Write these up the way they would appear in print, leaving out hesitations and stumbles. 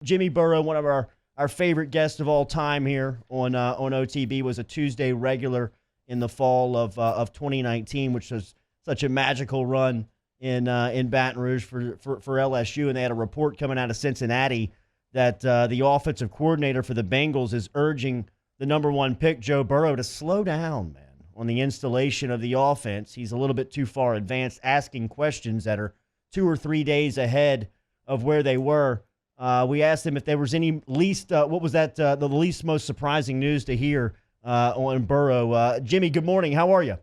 Jimmy Burrow, one of our favorite guests of all time here on OTB, was a Tuesday regular in the fall of 2019, which was such a magical run in Baton Rouge for LSU. And they had a report coming out of Cincinnati that the offensive coordinator for the Bengals is urging the number one pick, Joe Burrow, to slow down, man, on the installation of the offense. He's a little bit too far advanced, asking questions that are 2 or 3 days ahead of where they were. We asked him if there was any least, what was that, the least most surprising news to hear on Burrow. Jimmy, good morning. How are you?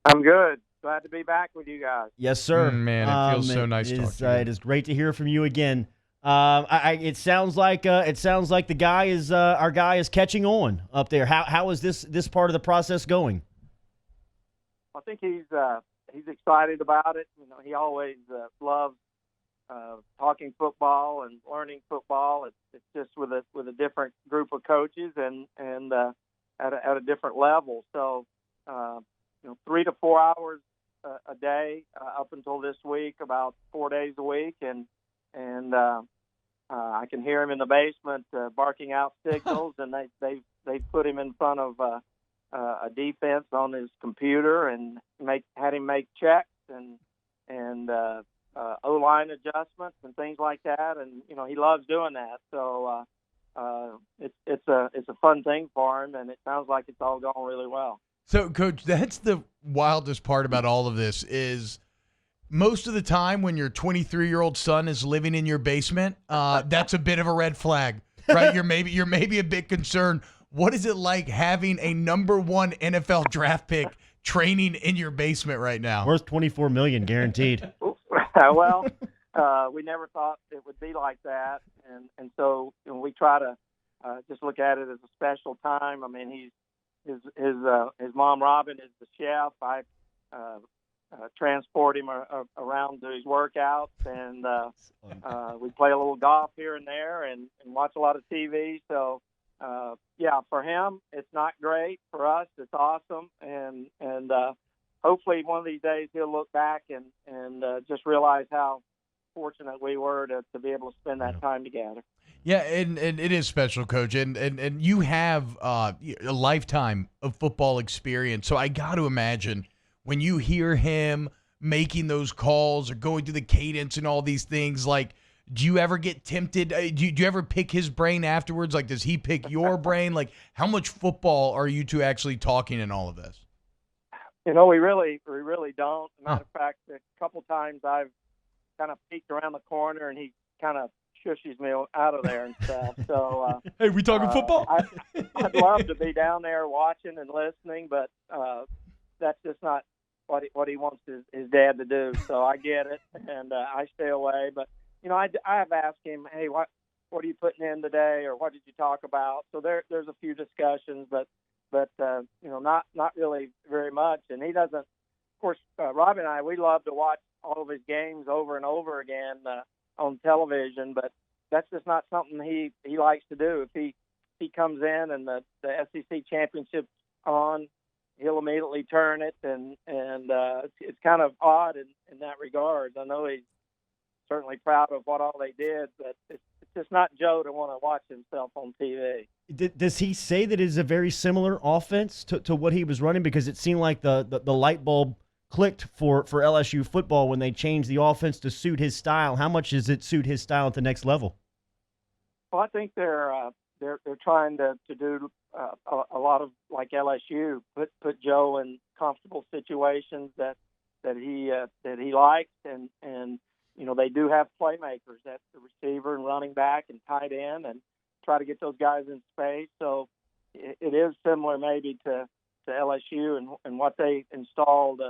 I'm good. Glad to be back with you guys. Yes, sir. Man, it feels so nice to talk to you. It is great to hear from you again. It sounds like the guy is our guy is catching on up there. How is this part of the process going? I think he's excited about it. You know, he always loves talking football and learning football. It's just with a different group of coaches and at a different level. So 3 to 4 hours a day up until this week, about 4 days a week, and I can hear him in the basement barking out signals, and they put him in front of a defense on his computer and had him make checks and O-line adjustments and things like that, and he loves doing that. So it's a fun thing for him, and it sounds like it's all going really well. So, Coach, that's the wildest part about all of this is most of the time when your 23-year-old son is living in your basement, that's a bit of a red flag, right? You're maybe a bit concerned. What is it like having a number one NFL draft pick training in your basement right now? Worth $24 million guaranteed. Well, we never thought it would be like that, and so we try to just look at it as a special time. I mean, his mom Robin is the chef. I transport him around to his workouts, and we play a little golf here and there, and watch a lot of TV. So for him, it's not great. For us, it's awesome, and hopefully one of these days he'll look back and just realize how fortunate we were to be able to spend that time together. Yeah, and it is special, Coach, and you have a lifetime of football experience. So I got to imagine when you hear him making those calls or going through the cadence and all these things, like, do you ever get tempted? Do you ever pick his brain afterwards? Like, does he pick your brain? Like, how much football are you two actually talking in all of this? We really don't. As a matter of fact, a couple times I've kind of peeked around the corner and he kind of shushes me out of there and stuff. So, hey, we talking football? I'd love to be down there watching and listening, but that's just not what he wants his dad to do. So I get it, and I stay away. But I have asked him, hey, what are you putting in today, or what did you talk about? So there's a few discussions, but not really very much. And he doesn't. Of course, Rob and I, we love to watch all of his games over and over again on television, but that's just not something he likes to do. If he comes in and the SEC championship's on, he'll immediately turn it, and it's kind of odd in that regard. I know he's certainly proud of what all they did, but it's just not Joe to want to watch himself on TV. Does he say that it is a very similar offense to what he was running? Because it seemed like the light bulb clicked for LSU football when they changed the offense to suit his style. How much does it suit his style at the next level? Well, I think they're trying to do a lot of like LSU, put Joe in comfortable situations that he likes, and they do have playmakers at the receiver and running back and tight end, and try to get those guys in space. So it is similar maybe to LSU and what they installed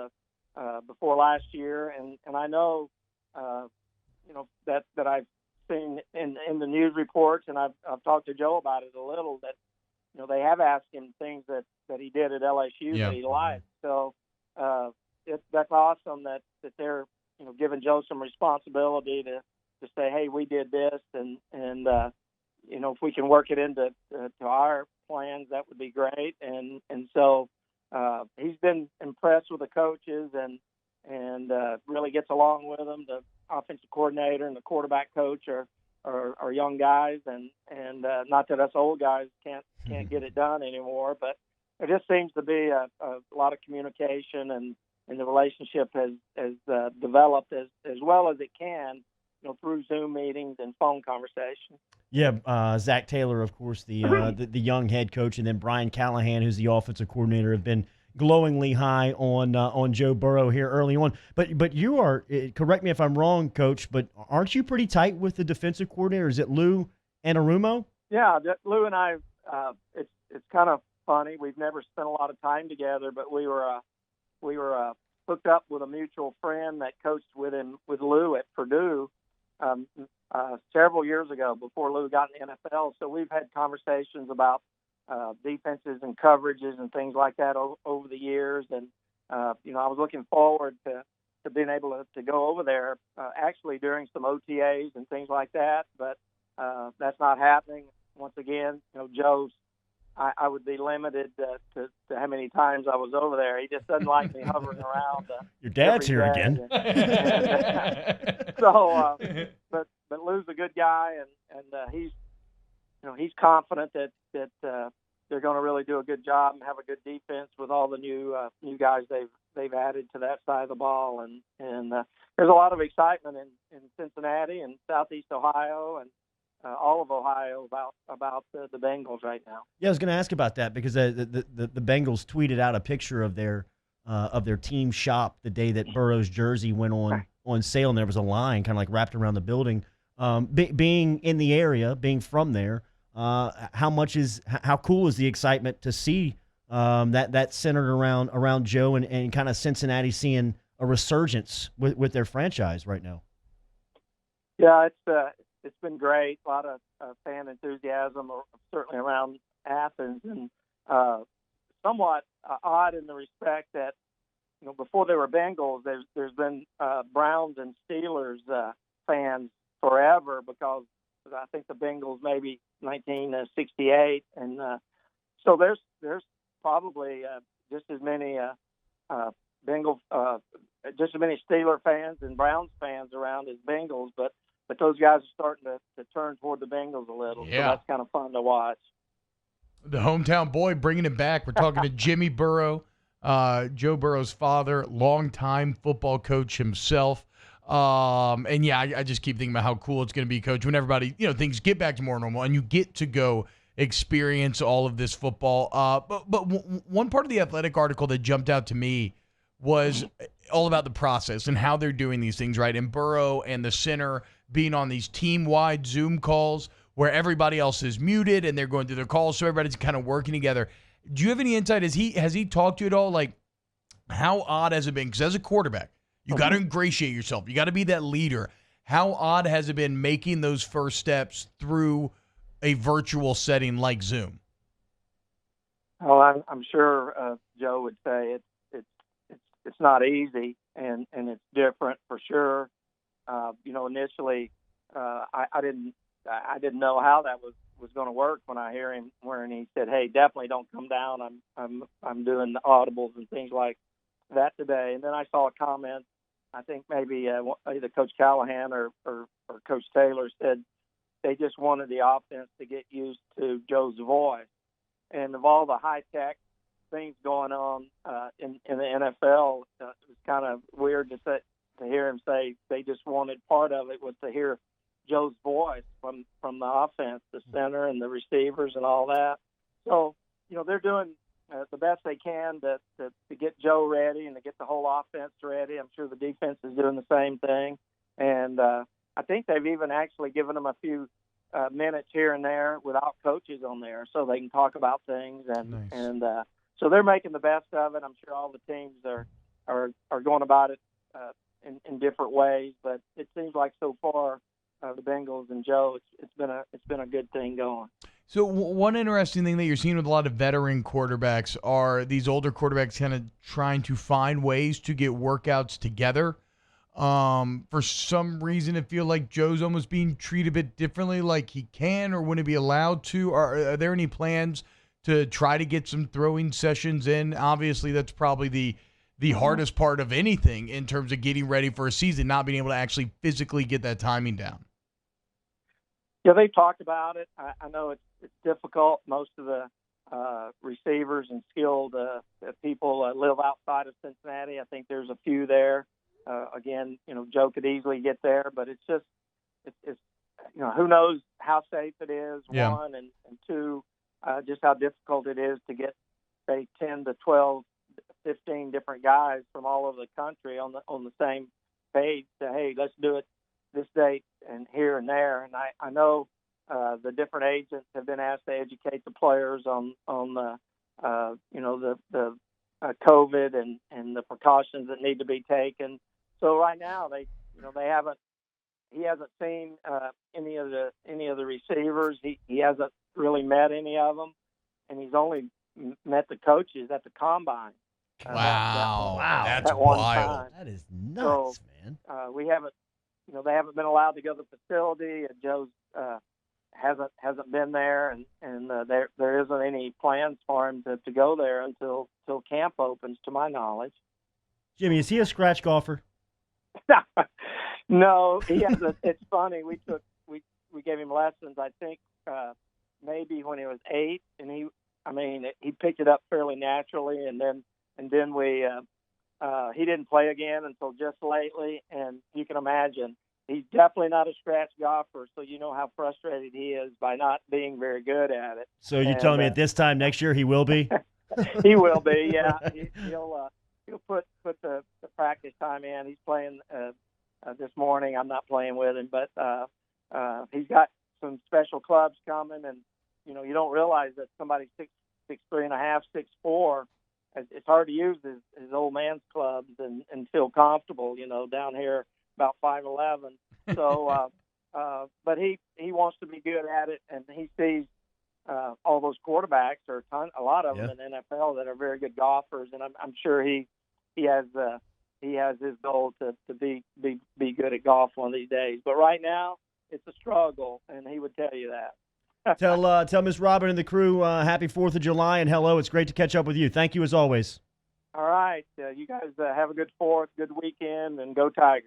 before last year, and I know that I've seen in the news reports, and I've talked to Joe about it a little, that they have asked him things that he did at LSU that he liked. So that's awesome that they're giving Joe some responsibility to say, hey, we did this, and if we can work it into to our plans, that would be great. And so he's been impressed with the coaches and really gets along with them. The offensive coordinator and the quarterback coach are are young guys, and not that us old guys can't get it done anymore, but there just seems to be a lot of communication, and the relationship has developed as well as it can, through Zoom meetings and phone conversations. Yeah, Zach Taylor, of course, the young head coach, and then Brian Callahan, who's the offensive coordinator, have been glowingly high on Joe Burrow here early on. But you are, correct me if I'm wrong, Coach, but aren't you pretty tight with the defensive coordinator? Is it Lou Anarumo? Yeah, Lou and I. It's kind of funny. We've never spent a lot of time together, but we were hooked up with a mutual friend that coached with Lou at Purdue several years ago before Lou got in the NFL. So we've had conversations about defenses and coverages and things like that over the years. And, I was looking forward to being able to go over there actually during some OTAs and things like that. But that's not happening. Once again, Joe's, I would be limited to how many times I was over there. He just doesn't like me hovering around. Your dad's here again. But Lou's a good guy, and he's confident that they're going to really do a good job and have a good defense with all the new guys they've added to that side of the ball, and there's a lot of excitement in Cincinnati and Southeast Ohio and all of Ohio about the Bengals right now. Yeah, I was going to ask about that because the Bengals tweeted out a picture of their team shop the day that Burrow's jersey went on sale, and there was a line kind of like wrapped around the building. Being in the area, being from there, how cool is the excitement to see that centered around Joe and kind of Cincinnati seeing a resurgence with their franchise right now? Yeah, it's been great. A lot of fan enthusiasm, certainly around Athens, and somewhat odd in the respect that before there were Bengals, there's been Browns and Steelers fans forever, because I think the Bengals maybe 1968, and so there's probably just as many just as many Steeler fans and Browns fans around as Bengals, but those guys are starting to turn toward the Bengals a little. Yeah. So that's kind of fun to watch. The hometown boy bringing it back. We're talking to Jimmy Burrow, Joe Burrow's father, longtime football coach himself. And yeah, I just keep thinking about how cool it's going to be, Coach, when everybody, things get back to more normal and you get to go experience all of this football. But one part of the Athletic article that jumped out to me was all about the process and how they're doing these things, right? And Burrow and the center being on these team-wide Zoom calls where everybody else is muted and they're going through their calls, so everybody's kind of working together. Do you have any insight? Has he talked to you at all? Like, how odd has it been? Because as a quarterback, you got to ingratiate yourself. You got to be that leader. How odd has it been making those first steps through a virtual setting like Zoom? Well, I'm sure Joe would say it's not easy and it's different for sure. Initially, I didn't know how that was going to work when I hear him when he said, "Hey, definitely don't come down. I'm doing the audibles and things like that today." And then I saw a comment. I think maybe either Coach Callahan or Coach Taylor said they just wanted the offense to get used to Joe's voice. And of all the high tech things going on in the NFL, it was kind of weird to hear him say they just wanted part of it was to hear Joe's voice from the offense, the center and the receivers and all that. So, they're doing the best they can to get Joe ready and to get the whole offense ready. I'm sure the defense is doing the same thing. And I think they've even actually given them a few minutes here and there without coaches on there so they can talk about things. And Nice. and so they're making the best of it. I'm sure all the teams are going about it in different ways, but it seems like so far the Bengals and Joe, it's been a good thing going. So one interesting thing that you're seeing with a lot of veteran quarterbacks are these older quarterbacks kind of trying to find ways to get workouts together. For some reason, I feel like Joe's almost being treated a bit differently, like he can or wouldn't be allowed to. Are there any plans to try to get some throwing sessions in? Obviously, that's probably the hardest part of anything in terms of getting ready for a season, not being able to actually physically get that timing down. Yeah, they talked about it. I know it's difficult. Most of the receivers and skilled people live outside of Cincinnati. I think there's a few there. Again, Joe could easily get there, but it's just it's who knows how safe it is. Yeah. One and two, just how difficult it is to get say 10 to 12, 15 different guys from all over the country on the same page. Say, hey, let's do it this date and here and there. And I know the different agents have been asked to educate the players on the the COVID and the precautions that need to be taken. So right now he hasn't seen any of the receivers. He hasn't really met any of them, and he's only met the coaches at the combine. Wow, that's that one wild. time. That is nuts, man. We haven't, they haven't been allowed to go to the facility, and Joe's hasn't been there, and there isn't any plans for him to go there until camp opens, to my knowledge. Jimmy, is he a scratch golfer? No, he has. It's funny. We gave him lessons. I think maybe when he was 8, and he picked it up fairly naturally, and then we he didn't play again until just lately, and you can imagine he's definitely not a scratch golfer. So you know how frustrated he is by not being very good at it. So you're telling me at this time next year he will be? He will be. Yeah, he'll put the practice time in. He's playing this morning. I'm not playing with him, but he's got some special clubs coming, and you don't realize that somebody 6'3.5", 6'4", it's hard to use his old man's clubs and feel comfortable. Down here about 5'11". So, but he wants to be good at it, and he sees all those quarterbacks, or a lot of them in the NFL that are very good golfers, and I'm sure he has his goal to be good at golf one of these days. But right now, it's a struggle, and he would tell you that. Tell Miss Robin and the crew happy 4th of July and hello. It's great to catch up with you. Thank you as always. All right. You guys have a good 4th, good weekend, and go Tigers.